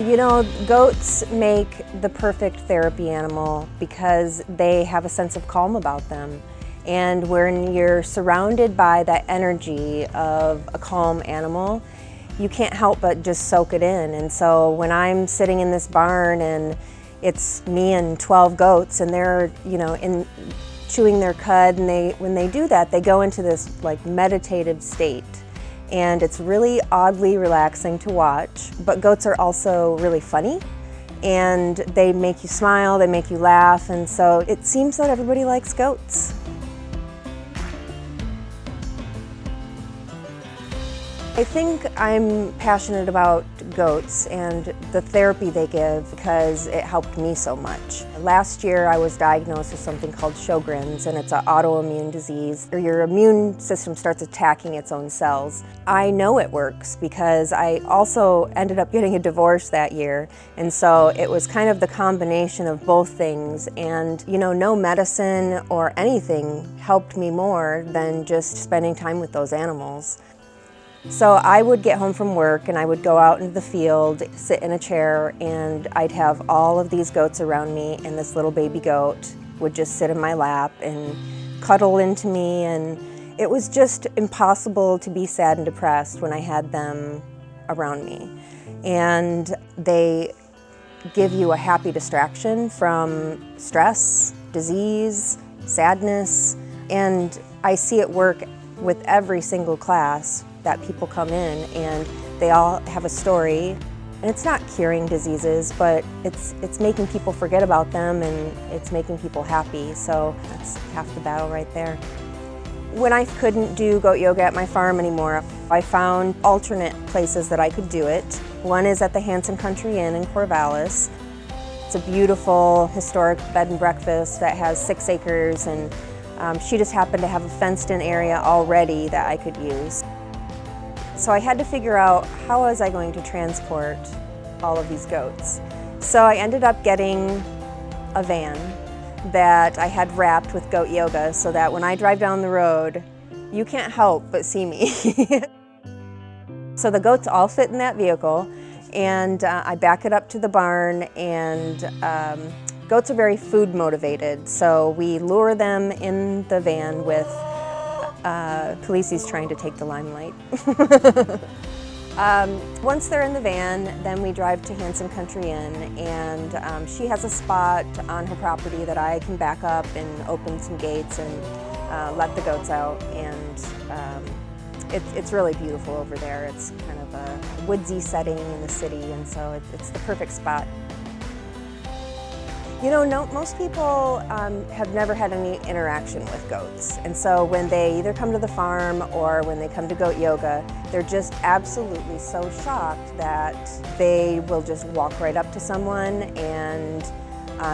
You know, goats make the perfect therapy animal because they have a sense of calm about them. And when you're surrounded by that energy of a calm animal, you can't help but just soak it in. And so when I'm sitting in this barn and it's me and 12 goats and they're, chewing their cud, and when they do that, they go into this like meditative state. And it's really oddly relaxing to watch. But goats are also really funny, and they make you smile, they make you laugh, and so it seems that everybody likes goats. I think I'm passionate about goats and the therapy they give because it helped me so much. Last year I was diagnosed with something called Sjogren's, and it's an autoimmune disease where your immune system starts attacking its own cells. I know it works because I also ended up getting a divorce that year, and so it was kind of the combination of both things, and no medicine or anything helped me more than just spending time with those animals. So I would get home from work and I would go out into the field, sit in a chair, and I'd have all of these goats around me, and this little baby goat would just sit in my lap and cuddle into me, and it was just impossible to be sad and depressed when I had them around me. And they give you a happy distraction from stress, disease, sadness, and I see it work with every single class that people come in, and they all have a story. And it's not curing diseases, but it's making people forget about them, and it's making people happy. So that's half the battle right there. When I couldn't do goat yoga at my farm anymore, I found alternate places that I could do it. One is at the Hanson Country Inn in Corvallis. It's a beautiful historic bed and breakfast that has 6 acres, and she just happened to have a fenced-in area already that I could use. So I had to figure out how was I going to transport all of these goats. So I ended up getting a van that I had wrapped with goat yoga so that when I drive down the road, you can't help but see me. So the goats all fit in that vehicle, and I back it up to the barn, and goats are very food motivated, so we lure them in the van with Khaleesi's trying to take the limelight. Once they're in the van, then we drive to Hanson Country Inn, and she has a spot on her property that I can back up and open some gates and let the goats out, and it's really beautiful over there. It's kind of a woodsy setting in the city, and so it's the perfect spot. Most people have never had any interaction with goats, and so when they either come to the farm or when they come to goat yoga, they're just absolutely so shocked that they will just walk right up to someone and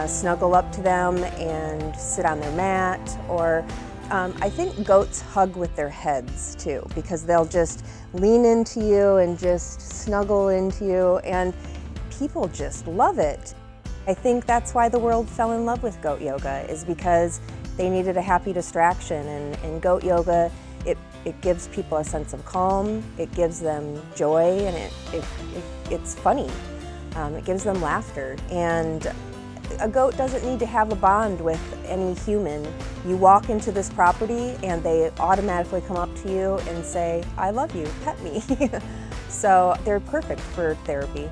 snuggle up to them and sit on their mat, or I think goats hug with their heads too, because they'll just lean into you and just snuggle into you, and people just love it. I think that's why the world fell in love with goat yoga, is because they needed a happy distraction, and goat yoga, it gives people a sense of calm, it gives them joy, and it's funny. It gives them laughter, and a goat doesn't need to have a bond with any human. You walk into this property and they automatically come up to you and say, "I love you, pet me." So they're perfect for therapy.